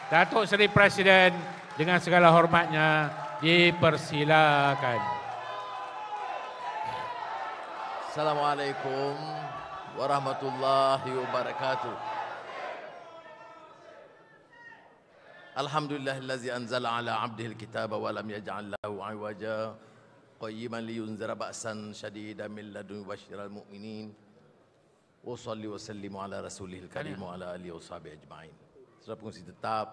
Datuk Seri Presiden dengan segala hormatnya dipersilakan. Assalamualaikum warahmatullahi wabarakatuh. Alhamdulillahillazi anzala ala abdihil kitaba wa lam yaj'al lahu 'iwaja qayyiman liyunzira ba'san shadidan min ladunhu wa basyiral mu'minin. Wa shalli wa sallimu ala rasulihil karim wa ala alihi wa sahbihi ajma'in. Saudara pengurusi tetap,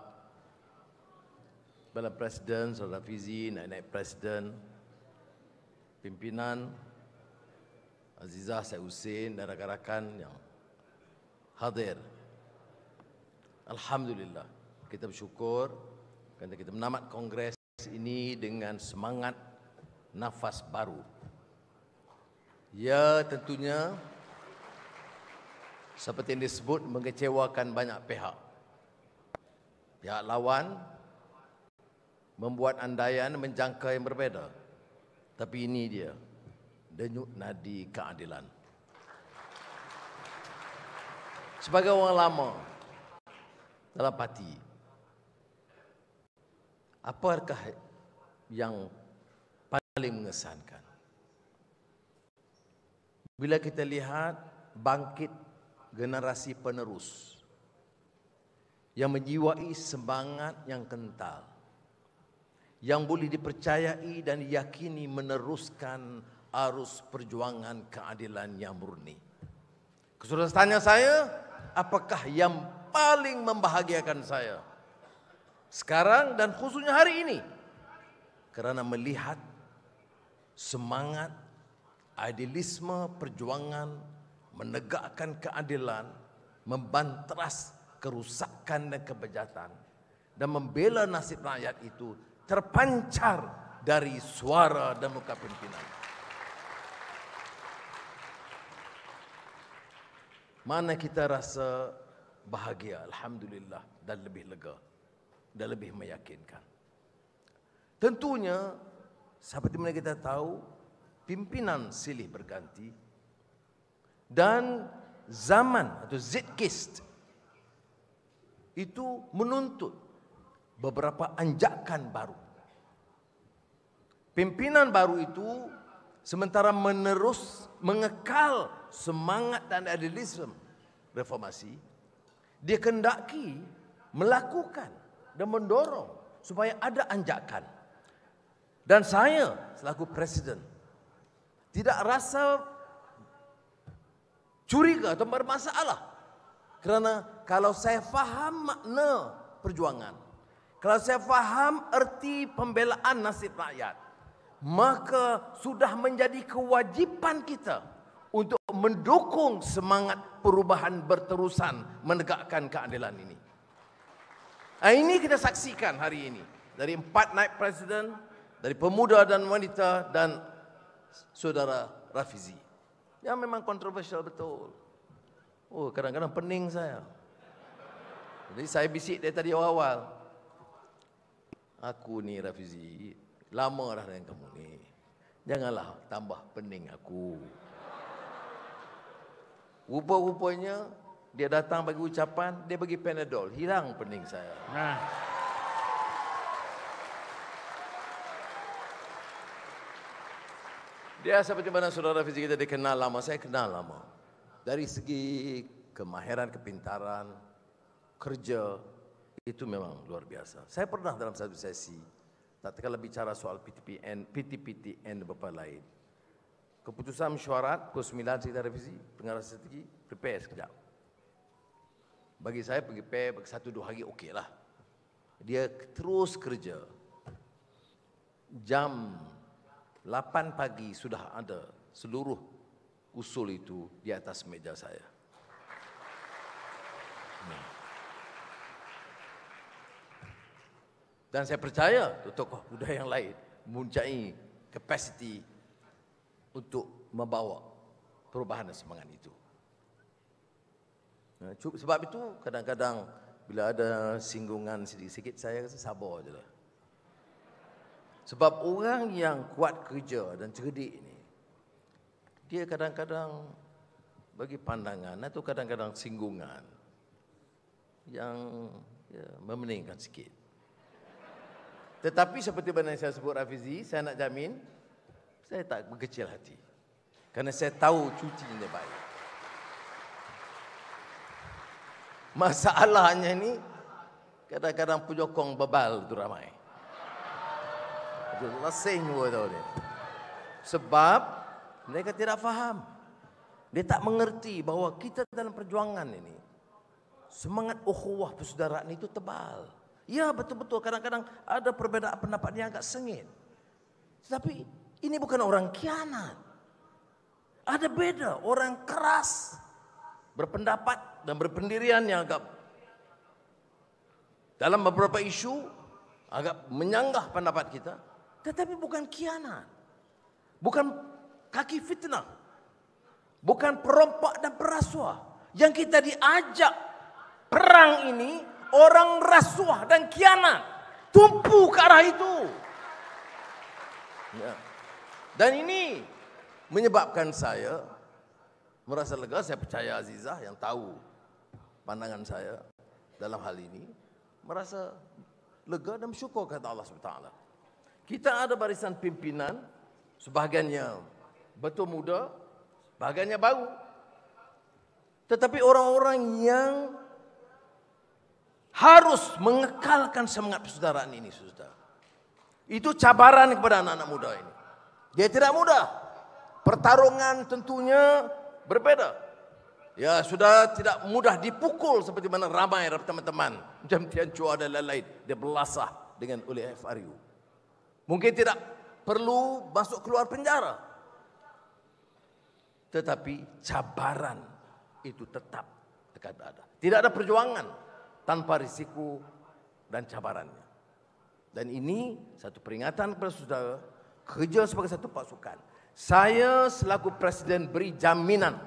Kepala Presiden, Saudara Fizi, Naib Presiden, pimpinan, Azizah, Syed Hussein dan rakan-rakan yang hadir. Alhamdulillah, kita bersyukur kerana kita menamat kongres ini dengan semangat nafas baru. Ya, tentunya seperti yang disebut mengecewakan banyak pihak. Pihak lawan membuat andaian menjangka yang berbeza. Tapi ini dia, denyut nadi keadilan. Sebagai orang lama dalam parti, apakah yang paling mengesankan? Bila kita lihat bangkit generasi penerus yang menjiwai semangat yang kental, yang boleh dipercayai dan diyakini meneruskan arus perjuangan keadilan yang murni. Saudara tanya saya, apakah yang paling membahagiakan saya sekarang dan khususnya hari ini? Kerana melihat semangat, idealisme perjuangan, menegakkan keadilan, membanteras kerusakan dan kebejatan, dan membela nasib rakyat itu terpancar dari suara dan muka pimpinan. Mana kita rasa bahagia, alhamdulillah, dan lebih lega, dan lebih meyakinkan. Tentunya, seperti mana kita tahu, pimpinan silih berganti dan zaman atau zeitgeist itu menuntut beberapa anjakan baru. Pimpinan baru itu sementara mengekal semangat dan idealisme reformasi, dia kendaki melakukan dan mendorong supaya ada anjakan. Dan saya selaku presiden tidak rasa curiga atau bermasalah, kerana kalau saya faham makna perjuangan, kalau saya faham erti pembelaan nasib rakyat, maka sudah menjadi kewajipan kita untuk mendukung semangat perubahan berterusan menegakkan keadilan ini. Ini kita saksikan hari ini dari 4 naib presiden, dari pemuda dan wanita dan saudara Rafizi. Yang memang kontroversial betul. Oh, kadang-kadang pening saya. Jadi saya bisik dari tadi awal. Aku ni Rafizi, lama dah dengan kamu ni. Janganlah tambah pening aku. Rupa-rupanya dia datang bagi ucapan, dia bagi Panadol, hilang pening saya. Dia seperti mana saudara Rafizi kita dikenal lama, saya kenal lama. Dari segi kemahiran, kepintaran, kerja, itu memang luar biasa. Saya pernah dalam satu sesi, tak kala bicara soal PTPTN dan beberapa lain. Keputusan mesyuarat pukul 9 kita revisi, pengarah strategi, prepare sekejap. Bagi saya pergi prepare 1-2 hari okey lah. Dia terus kerja. Jam 8 pagi sudah ada seluruh usul itu di atas meja saya. Dan saya percaya tokoh muda yang lain mempunyai kapasiti untuk membawa perubahan dan semangat itu. Sebab itu kadang-kadang bila ada singgungan sedikit-sedikit saya rasa sabar je lah. Sebab orang yang kuat kerja dan cerdik ini, dia kadang-kadang bagi pandangan atau kadang-kadang singgungan yang ya, memeningkan sikit. Tetapi seperti mana yang saya sebut Rafizi, saya nak jamin, saya tak berkecil hati. Kerana saya tahu cuti ini baik. Masalahnya ini, kadang-kadang penyokong bebal itu ramai. Itu lasing semua tahu dia. Sebab mereka tidak faham. Dia tak mengerti bahawa kita dalam perjuangan ini, semangat ukhuwah persaudaraan itu tebal. Ya, betul-betul kadang-kadang ada perbezaan pendapat yang agak sengit. Tetapi ini bukan orang khianat. Ada beda, orang keras berpendapat dan berpendirian yang agak dalam beberapa isu agak menyanggah pendapat kita, tetapi bukan khianat. Bukan kaki fitnah. Bukan perompak dan perasuah. Yang kita diajak perang ini orang rasuah dan khianat. Tumpu ke arah itu. Ya. Dan ini menyebabkan saya merasa lega. Saya percaya Azizah yang tahu pandangan saya dalam hal ini, merasa lega dan bersyukur kata Allah SWT. Kita ada barisan pimpinan, sebahagiannya betul muda, sebahagiannya baru. Tetapi orang-orang yang harus mengekalkan semangat persaudaraan ini, saudara. Itu cabaran kepada anak-anak muda ini. Dia tidak mudah. Pertarungan tentunya berbeda. Ya, sudah tidak mudah dipukul seperti mana ramai teman-teman macam Tian Chua dan lain-lain. Dia belasah dengan oleh FRU. Mungkin tidak perlu masuk keluar penjara. Tetapi cabaran itu tetap akan ada. Tidak ada perjuangan tanpa risiko dan cabarannya. Dan ini satu peringatan kepada saudara, kerja sebagai satu pasukan. Saya selaku Presiden beri jaminan,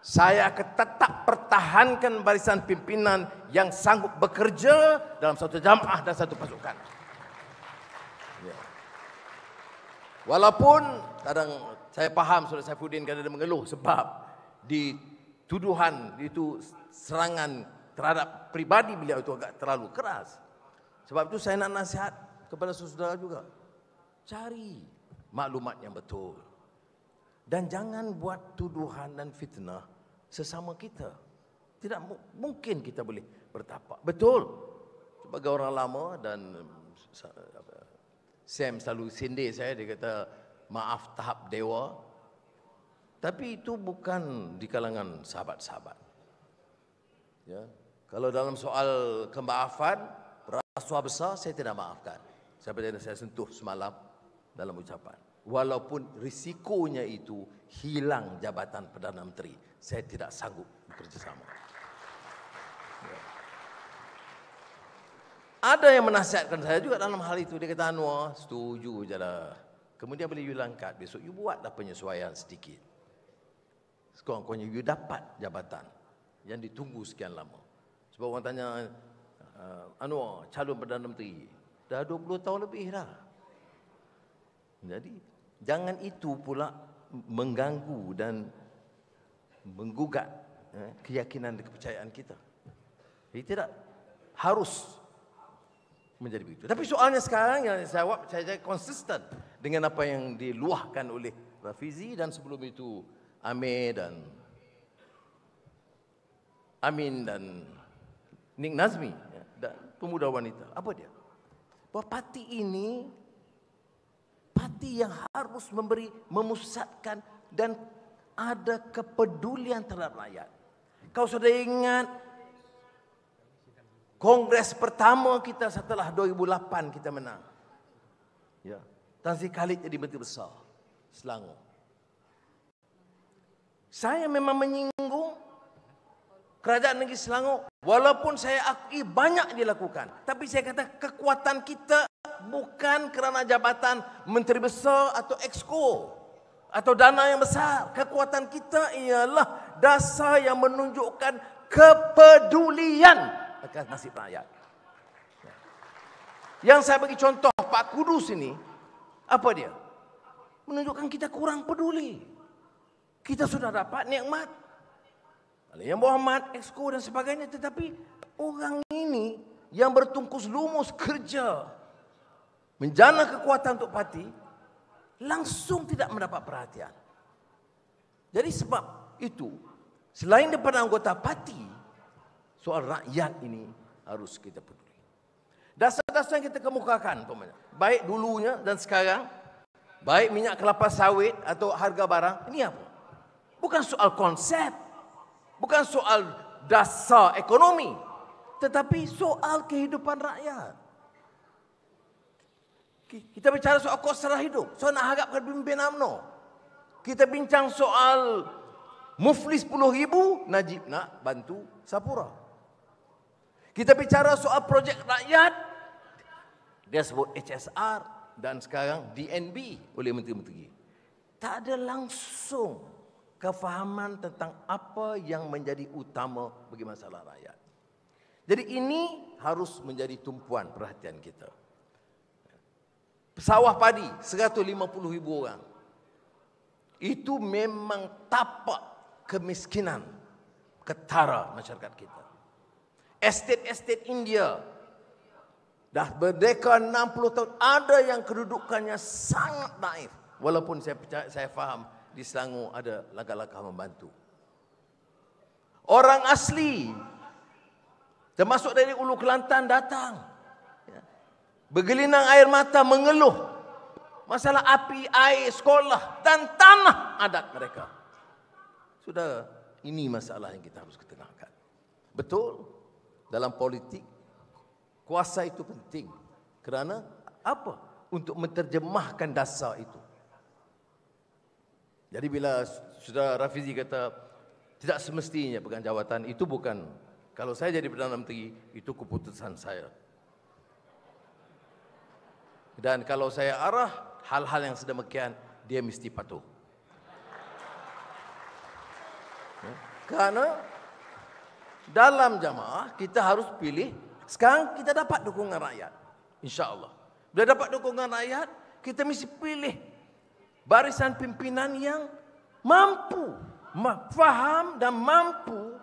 saya akan tetap pertahankan barisan pimpinan yang sanggup bekerja dalam satu jamaah dan satu pasukan. Ya. Walaupun kadang saya faham Saudara Saifuddin kadang mengeluh sebab di tuduhan itu serangan terhadap pribadi beliau itu agak terlalu keras. Sebab itu saya nak nasihat kepada saudara juga. Cari maklumat yang betul. Dan jangan buat tuduhan dan fitnah sesama kita. Tidak mungkin kita boleh bertapak. Betul. Sebagai orang lama dan Sam selalu sindir saya, dia kata maaf tahap dewa. Tapi itu bukan di kalangan sahabat-sahabat. Ya. Kalau dalam soal kemaafan, rasuah besar, saya tidak maafkan. Seperti yang saya sentuh semalam dalam ucapan. Walaupun risikonya itu hilang jabatan Perdana Menteri, saya tidak sanggup bekerjasama. Ya. Ada yang menasihatkan saya juga dalam hal itu. Dia kata, Anwar, setuju je lah. Kemudian bila you langkat besok, you buatlah penyesuaian sedikit. Sekurang-kurangnya you dapat jabatan yang ditunggu sekian lama. Sebab orang tanya, Anwar, calon Perdana Menteri, dah 20 tahun lebih dah. Jadi, jangan itu pula mengganggu dan menggugat keyakinan dan kepercayaan kita. Jadi tidak harus menjadi begitu. Tapi soalnya sekarang yang saya jawab, saya konsisten dengan apa yang diluahkan oleh Rafizi dan sebelum itu Amin dan Nik Nazmi dan pemuda wanita. Apa dia? Bahawa parti ini parti yang harus memusatkan dan ada kepedulian terhadap rakyat. Kau sudah ingat kongres pertama kita setelah 2008 kita menang. Ya, Tan Sri Khalid jadi Menteri Besar Selangor. Saya memang menyinggung Kerajaan Negeri Selangor, walaupun saya akui banyak dilakukan. Tapi saya kata kekuatan kita bukan kerana jabatan Menteri Besar atau Exco atau dana yang besar. Kekuatan kita ialah dasar yang menunjukkan kepedulian akan nasib rakyat. Yang saya bagi contoh Pak Kudus ini, apa dia? Menunjukkan kita kurang peduli. Kita sudah dapat nikmat yang Muhammad, Exco dan sebagainya. Tetapi orang ini yang bertungkus lumus kerja menjana kekuatan untuk parti langsung tidak mendapat perhatian. Jadi sebab itu, selain daripada anggota parti, soal rakyat ini harus kita peduli. Dasar-dasar yang kita kemukakan, baik dulunya dan sekarang, baik minyak kelapa sawit atau harga barang, ini apa? Bukan soal konsep, bukan soal dasar ekonomi, tetapi soal kehidupan rakyat. Kita bicara soal kos sara hidup, soal nak harapkan pimpin UMNO. Kita bincang soal muflis 10,000, Najib nak bantu Sapura. Kita bicara soal projek rakyat, dia sebut HSR dan sekarang DNB oleh menteri-menteri. Tak ada langsung kefahaman tentang apa yang menjadi utama bagi masalah rakyat. Jadi ini harus menjadi tumpuan perhatian kita. Sawah padi 150,000 orang. Itu memang tapak kemiskinan ketara masyarakat kita. Estate India dah berdeka 60 tahun, ada yang kedudukannya sangat naif. Walaupun saya faham di Selangor ada langkah-langkah membantu. Orang asli termasuk dari Ulu Kelantan datang, bergelinang air mata mengeluh masalah api, air, sekolah dan tanah adat mereka. Sudah, ini masalah yang kita harus ketengahkan. Betul, dalam politik kuasa itu penting. Kerana apa? Untuk menterjemahkan dasar itu. Jadi bila Saudara Rafizi kata tidak semestinya pegang jawatan, itu bukan, kalau saya jadi Perdana Menteri, itu keputusan saya. Dan kalau saya arah hal-hal yang sedemikian, dia mesti patuh. Kerana dalam jamaah kita harus pilih. Sekarang kita dapat dukungan rakyat, insya-Allah. Bila dapat dukungan rakyat, kita mesti pilih barisan pimpinan yang mampu, faham dan mampu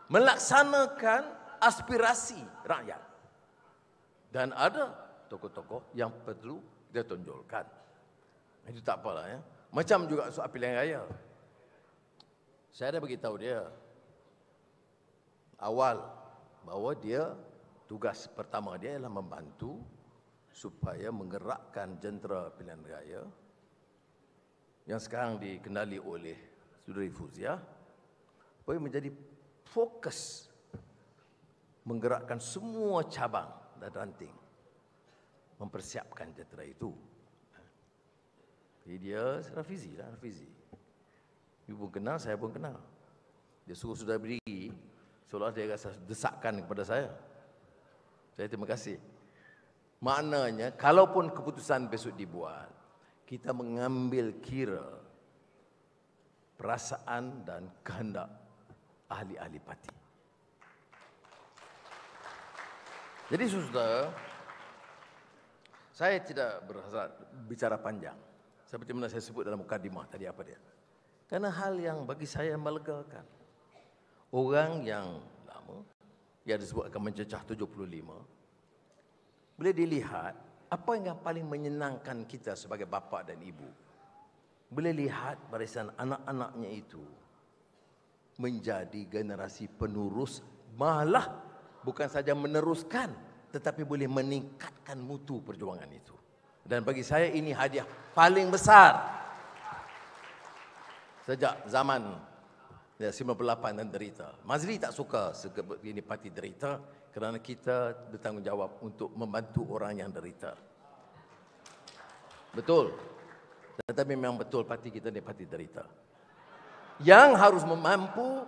melaksanakan aspirasi rakyat. Dan ada tokoh-tokoh yang perlu dia tonjolkan. Itu tak apalah ya. Macam juga soal pilihan raya. Saya dah beritahu dia awal bahawa dia tugas pertama dia ialah membantu supaya menggerakkan jentera pilihan raya yang sekarang dikendali oleh Saudari Fauziah supaya menjadi fokus menggerakkan semua cabang dan ranting mempersiapkan jentera itu. Jadi dia Rafizi lah, Rafizi. You pun kenal, saya pun kenal. Dia suruh sudah berdiri, seolah dia rasa desakan kepada saya. Saya terima kasih. Maknanya, kalaupun keputusan besok dibuat, kita mengambil kira perasaan dan kehendak ahli-ahli parti. Jadi saudara, saya tidak berhasrat bicara panjang. Seperti mana saya sebut dalam mukadimah tadi apa dia. Karena hal yang bagi saya melegakan. Orang yang lama, yang disebut akan mencecah 75, boleh dilihat apa yang paling menyenangkan kita sebagai bapa dan ibu. Boleh lihat barisan anak-anaknya itu menjadi generasi penerus, malah bukan saja meneruskan, tetapi boleh meningkatkan mutu perjuangan itu. Dan bagi saya ini hadiah paling besar sejak zaman 98 dan derita. Mazli tak suka ini parti derita kerana kita bertanggungjawab untuk membantu orang yang derita. Betul. Tetapi memang betul parti kita ni parti derita. Yang harus mampu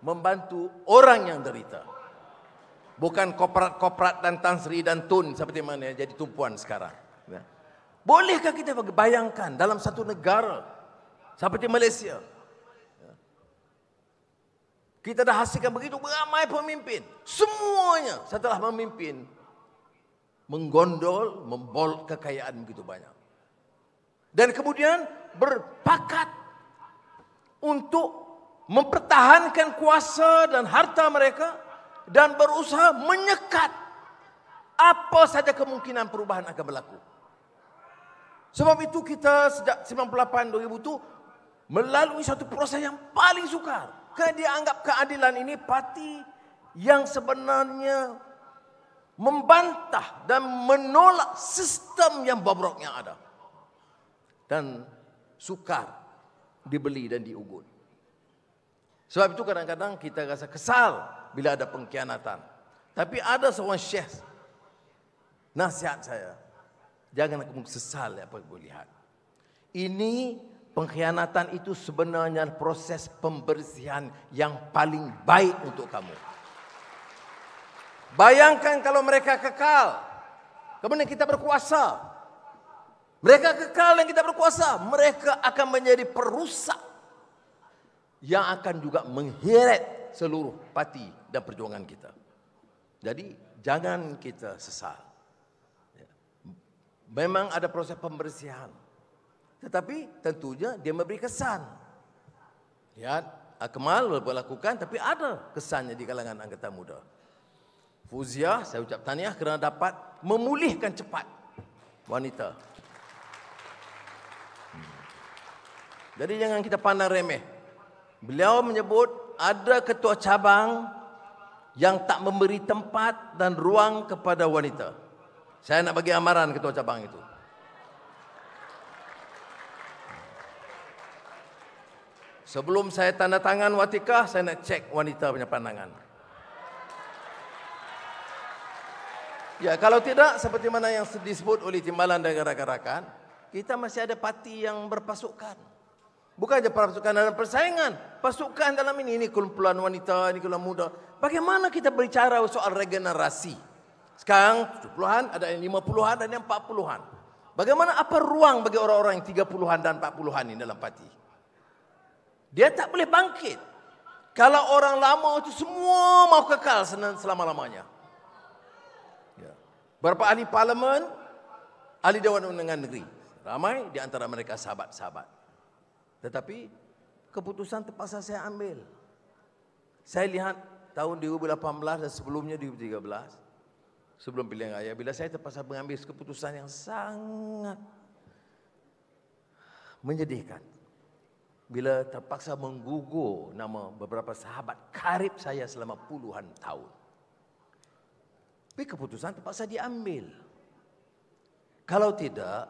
membantu orang yang derita. Bukan korporat dan Tan Sri dan Tun seperti mana yang jadi tumpuan sekarang. Bolehkah kita bayangkan dalam satu negara seperti Malaysia, kita dah hasilkan begitu ramai pemimpin, semuanya setelah memimpin menggondol, membol kekayaan begitu banyak, dan kemudian berpakat untuk mempertahankan kuasa dan harta mereka dan berusaha menyekat apa saja kemungkinan perubahan akan berlaku. Sebab itu kita sejak 98-2000 itu melalui satu proses yang paling sukar. Kerana dia anggap keadilan ini parti yang sebenarnya membantah dan menolak sistem yang bobrok yang ada. Dan sukar dibeli dan diugut. Sebab itu kadang-kadang kita rasa kesal bila ada pengkhianatan. Tapi ada seorang syekh, nasihat saya, jangan kamu sesal apa yang kamu lihat. Ini pengkhianatan itu sebenarnya proses pembersihan yang paling baik untuk kamu. Bayangkan kalau mereka kekal, kemudian kita berkuasa. Mereka kekal dan kita berkuasa, mereka akan menjadi perusak yang akan juga mengheret seluruh parti dan perjuangan kita. Jadi jangan kita sesal. Memang ada proses pembersihan, tetapi tentunya dia memberi kesan. Ya, Akmal lakukan, tapi ada kesannya di kalangan anggota muda. Fuzia, saya ucap tahniah kerana dapat memulihkan cepat wanita. Jadi jangan kita pandang remeh. Beliau menyebut ada ketua cabang yang tak memberi tempat dan ruang kepada wanita. Saya nak bagi amaran ketua cabang itu. Sebelum saya tanda tangan watikah, saya nak cek wanita punya pandangan. Ya, kalau tidak, seperti mana yang disebut oleh timbalan dan rakan-rakan, kita masih ada parti yang berpasukan. Bukan saja pasukan dalam persaingan, pasukan dalam ini kumpulan wanita, ini kumpulan muda. Bagaimana kita berbicara soal regenerasi? Sekarang 70-an, ada yang 50-an, ada yang 40-an. Bagaimana apa ruang bagi orang-orang yang 30-an dan 40-an ini dalam parti? Dia tak boleh bangkit. Kalau orang lama itu semua mau kekal selama-lamanya. Ya. Berapa ahli parlimen, ahli Dewan Undangan Negeri. Ramai di antara mereka sahabat-sahabat. Tetapi keputusan terpaksa saya ambil. Saya lihat tahun 2018 dan sebelumnya 2013, sebelum pilihan raya, bila saya terpaksa mengambil keputusan yang sangat menyedihkan. Bila terpaksa menggugur nama beberapa sahabat karib saya selama puluhan tahun. Tapi keputusan terpaksa diambil. Kalau tidak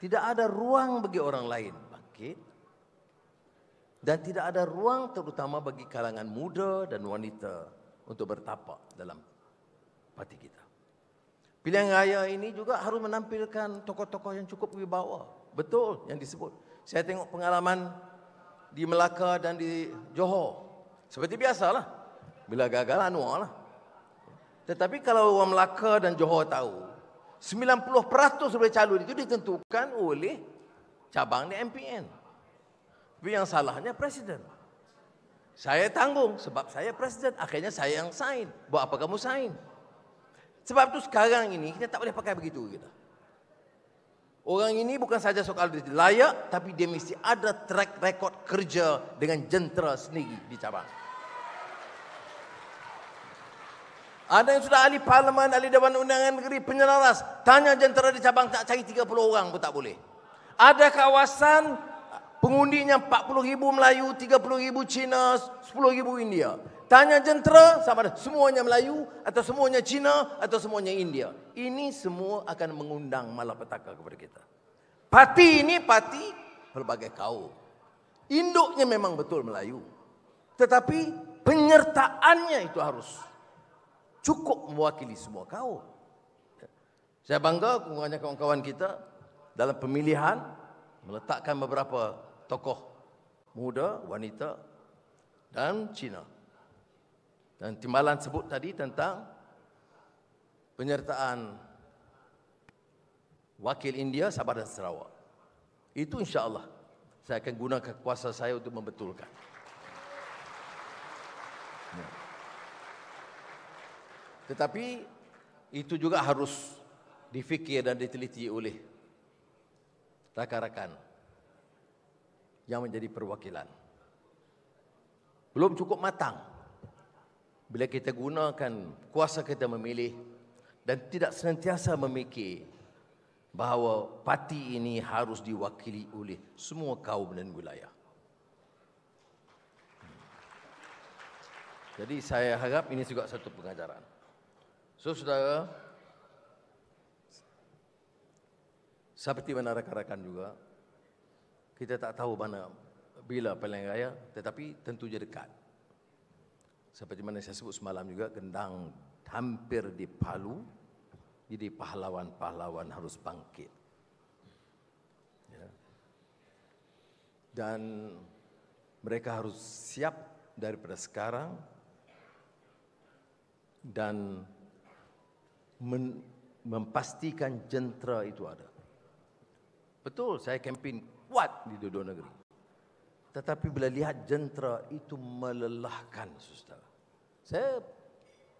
ada ruang bagi orang lain. Dan tidak ada ruang terutama bagi kalangan muda dan wanita untuk bertapak dalam parti kita. Pilihan raya ini juga harus menampilkan tokoh-tokoh yang cukup wibawa. Betul yang disebut. Saya tengok pengalaman di Melaka dan di Johor. Seperti biasalah. Bila gagal Anwar lah. Tetapi kalau orang Melaka dan Johor tahu, 90% dari calon itu ditentukan oleh cabang di MPN. Tapi yang salahnya presiden. Saya tanggung sebab saya presiden. Akhirnya saya yang sign. Buat apa kamu sign? Sebab itu sekarang ini kita tak boleh pakai begitu kita. Orang ini bukan saja soal dia layak, tapi dia mesti ada track record kerja dengan jentera sendiri di cabang. Ada yang sudah ahli parlimen, ahli Dewan Undangan Negeri, penyelaras. Tanya jentera di cabang tak cari 30 orang pun tak boleh. Ada kawasan pengundinya 40,000 Melayu, 30,000 Cina, 10,000 India. Tanya jentera sama ada semuanya Melayu atau semuanya Cina atau semuanya India. Ini semua akan mengundang malapetaka kepada kita. Parti ini parti pelbagai kaum. Induknya memang betul Melayu. Tetapi penyertaannya itu harus cukup mewakili semua kaum. Saya bangga kurangnya kawan-kawan kita dalam pemilihan meletakkan beberapa tokoh muda, wanita dan Cina. Dan timbalan sebut tadi tentang penyertaan wakil India, Sabah dan Sarawak. Itu insya-Allah saya akan gunakan kuasa saya untuk membetulkan. Tetapi itu juga harus difikir dan diteliti oleh rakan-rakan yang menjadi perwakilan. Belum cukup matang bila kita gunakan kuasa kita memilih dan tidak senantiasa memikir bahawa parti ini harus diwakili oleh semua kaum dan wilayah. Jadi saya harap ini juga satu pengajaran. So, saudara, seperti mana rakan-rakan juga, kita tak tahu mana bila pilihan raya, tetapi tentu je dekat. Seperti mana saya sebut semalam juga, gendang hampir dipalu, jadi pahlawan-pahlawan harus bangkit. Ya. Dan mereka harus siap daripada sekarang dan memastikan jentera itu ada. Betul, saya kempen kuat di dua-dua negeri. Tetapi bila lihat jentera itu melelahkan, saudara. Saya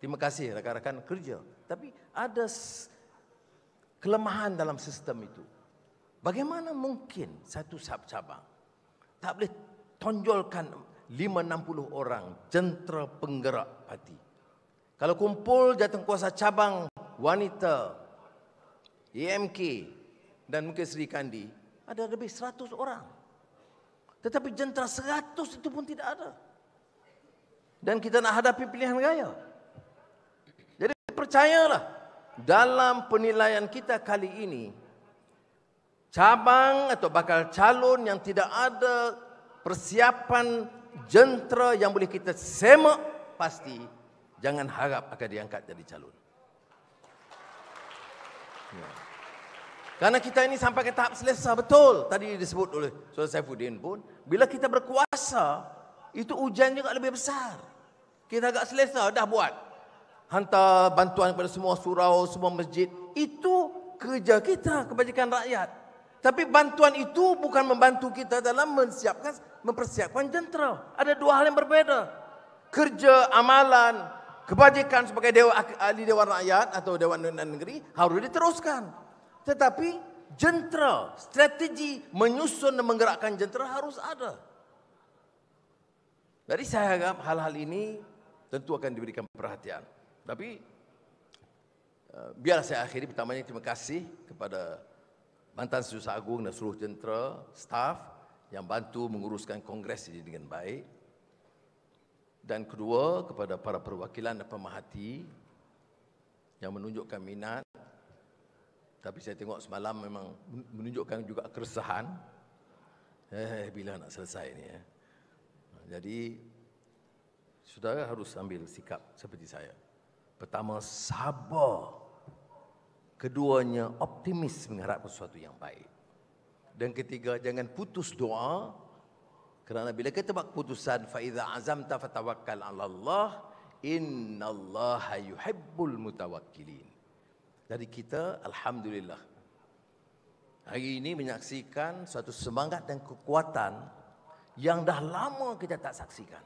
terima kasih rakan-rakan kerja. Tapi ada kelemahan dalam sistem itu. Bagaimana mungkin satu cabang tak boleh tonjolkan 5-60 orang jentera penggerak parti. Kalau kumpul jawatankuasa cabang wanita, AMK dan mungkin Sri Kandi, ada lebih 100 orang. Tetapi jentera 100 itu pun tidak ada. Dan kita nak hadapi pilihan raya. Jadi percayalah, dalam penilaian kita kali ini, cabang atau bakal calon yang tidak ada persiapan jentera yang boleh kita semak, pasti jangan harap akan diangkat jadi calon. Ya. Karena kita ini sampai ke tahap selesa, betul. Tadi disebut oleh Saudara Saifuddin pun, bila kita berkuasa, itu ujian juga lebih besar. Kita agak selesa, dah buat. Hantar bantuan kepada semua surau, semua masjid. Itu kerja kita, kebajikan rakyat. Tapi bantuan itu bukan membantu kita dalam mempersiapkan jentera. Ada dua hal yang berbeda. Kerja, amalan, kebajikan sebagai ahli Dewan Rakyat atau Dewan Negeri harus diteruskan. Tetapi jentera, strategi menyusun dan menggerakkan jentera harus ada. Jadi saya harap hal-hal ini tentu akan diberikan perhatian. Tapi biarlah saya akhiri. Pertamanya terima kasih kepada Mantan Setiausaha Agung dan seluruh jentera, staf yang bantu menguruskan kongres ini dengan baik. Dan kedua, kepada para perwakilan dan pemerhati yang menunjukkan minat. Tapi saya tengok semalam memang menunjukkan juga keresahan. Bila nak selesai ini ya. Jadi saudara harus ambil sikap seperti saya. Pertama, sabar. Keduanya, optimis mengharapkan sesuatu yang baik. Dan ketiga, jangan putus doa. Kerana bila kita buat keputusan, fa idza azamta fatawakkal 'ala Allah, innallaha yuhibbul mutawakkilin. Jadi kita, alhamdulillah, hari ini menyaksikan suatu semangat dan kekuatan yang dah lama kita tak saksikan.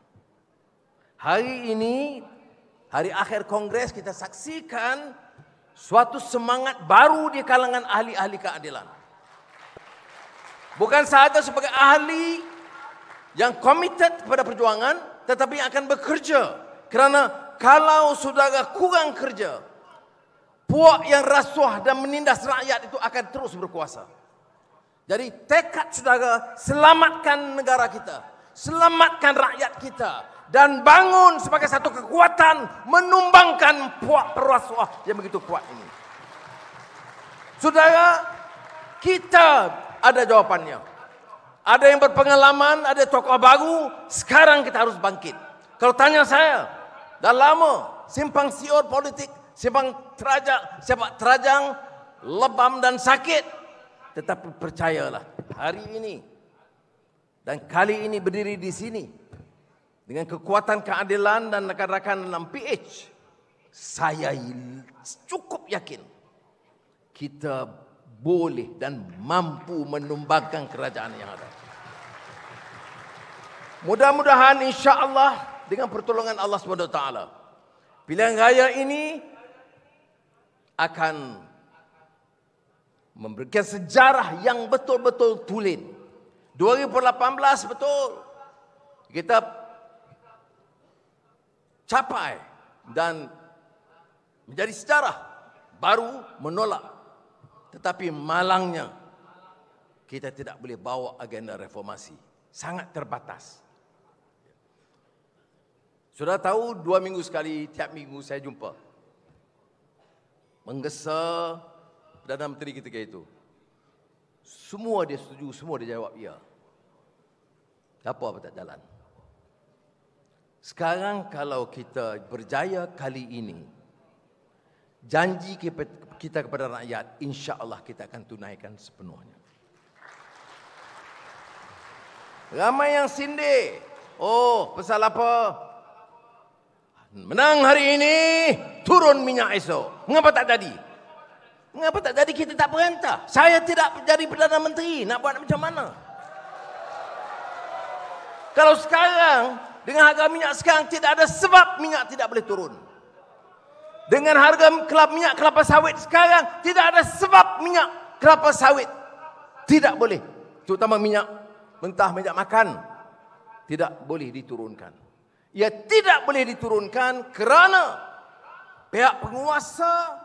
Hari ini, hari akhir kongres, kita saksikan suatu semangat baru di kalangan ahli-ahli keadilan. Bukan sahaja sebagai ahli yang komited kepada perjuangan, tetapi yang akan bekerja. Kerana kalau saudara kurang kerja, puak yang rasuah dan menindas rakyat itu akan terus berkuasa. Jadi tekad saudara, selamatkan negara kita, selamatkan rakyat kita, dan bangun sebagai satu kekuatan menumbangkan puak perasuah yang begitu kuat ini. Saudara, kita ada jawapannya. Ada yang berpengalaman, ada tokoh baru, sekarang kita harus bangkit. Kalau tanya saya, dah lama simpang siur politik, sepak terajang, lebam dan sakit. Tetapi percayalah, hari ini dan kali ini berdiri di sini dengan kekuatan keadilan dan rakan-rakan dalam PH, saya cukup yakin kita boleh dan mampu menumbangkan kerajaan yang ada. Mudah-mudahan insya-Allah dengan pertolongan Allah SWT, pilihan raya ini akan memberikan sejarah yang betul-betul tulen. 2018 betul kita capai dan menjadi sejarah baru menolak. Tetapi malangnya, kita tidak boleh bawa agenda reformasi. Sangat terbatas. Sudah tahu 2 minggu sekali, tiap minggu saya jumpa. Menggesa Perdana Menteri ketika itu. Semua dia setuju, semua dia jawab ya. Apa tak jalan? Sekarang kalau kita berjaya kali ini, janji kita kepada rakyat, insya-Allah kita akan tunaikan sepenuhnya. Ramai yang sindir. Oh, pasal apa? Menang hari ini, turun minyak esok. Mengapa tak jadi? Mengapa tak jadi? Kita tak perintah. Saya tidak jadi Perdana Menteri. Nak buat macam mana? Kalau sekarang, dengan harga minyak sekarang, tidak ada sebab minyak tidak boleh turun. Dengan harga minyak kelapa sawit sekarang, tidak ada sebab minyak kelapa sawit tidak boleh. Terutama minyak mentah, minyak makan, tidak boleh diturunkan. Ia tidak boleh diturunkan kerana pihak penguasa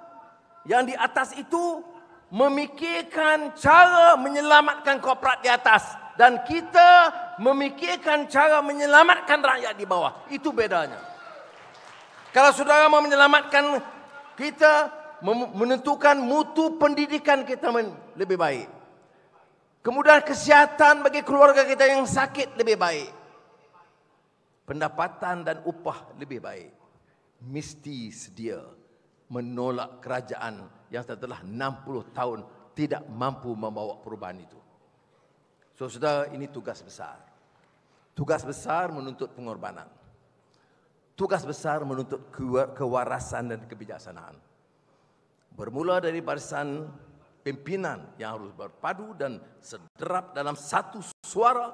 yang di atas itu memikirkan cara menyelamatkan korporat di atas. Dan kita memikirkan cara menyelamatkan rakyat di bawah. Itu bedanya. Kalau saudara mau menyelamatkan kita, menentukan mutu pendidikan kita lebih baik. Kemudian kesihatan bagi keluarga kita yang sakit lebih baik. Pendapatan dan upah lebih baik. Mesti sedia menolak kerajaan yang setelah 60 tahun tidak mampu membawa perubahan itu. So, saudara, ini tugas besar. Tugas besar menuntut pengorbanan. Tugas besar menuntut kewarasan dan kebijaksanaan. Bermula dari barisan pimpinan yang harus berpadu dan sederap dalam satu suara,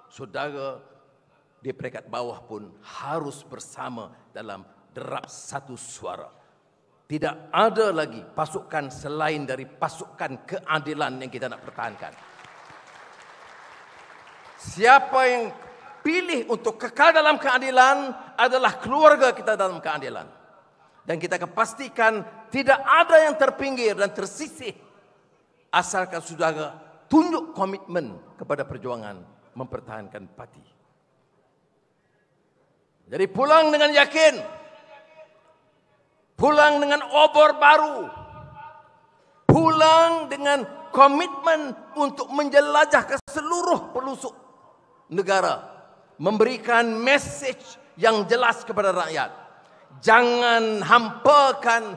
saudara di peringkat bawah pun harus bersama dalam derap satu suara. Tidak ada lagi pasukan selain dari pasukan keadilan yang kita nak pertahankan. Siapa yang pilih untuk kekal dalam keadilan adalah keluarga kita dalam keadilan. Dan kita akan pastikan tidak ada yang terpinggir dan tersisih asalkan saudara tunjuk komitmen kepada perjuangan mempertahankan parti. Jadi pulang dengan yakin, pulang dengan obor baru, pulang dengan komitmen untuk menjelajah ke seluruh pelosok negara, memberikan message yang jelas kepada rakyat. Jangan hampakan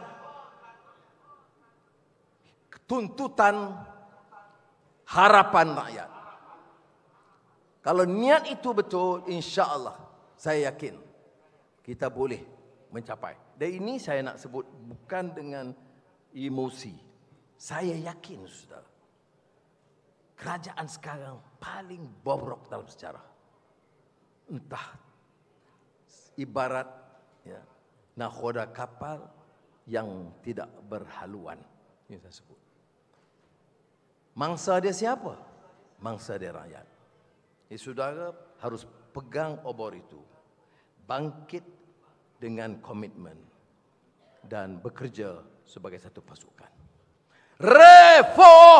tuntutan harapan rakyat. Kalau niat itu betul, insya-Allah saya yakin kita boleh mencapai. Dan ini saya nak sebut bukan dengan emosi. Saya yakin, saudara, kerajaan sekarang paling bobrok dalam sejarah. Entah ibarat ya, nakhoda kapal yang tidak berhaluan. Ini saya sebut. Mangsa dia siapa? Mangsa dia rakyat. Saudara harus pegang obor itu. Bangkit dengan komitmen. Dan bekerja sebagai satu pasukan. Reformasi!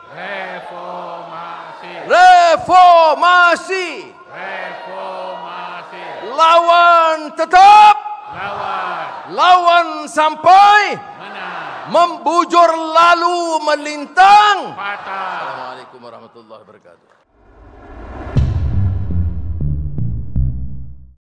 Reformasi. Reformasi. Reformasi. Lawan tetap. Lawan. Lawan sampai Menang. membujur lalu melintang. Patah. Assalamualaikum warahmatullahi wabarakatuh.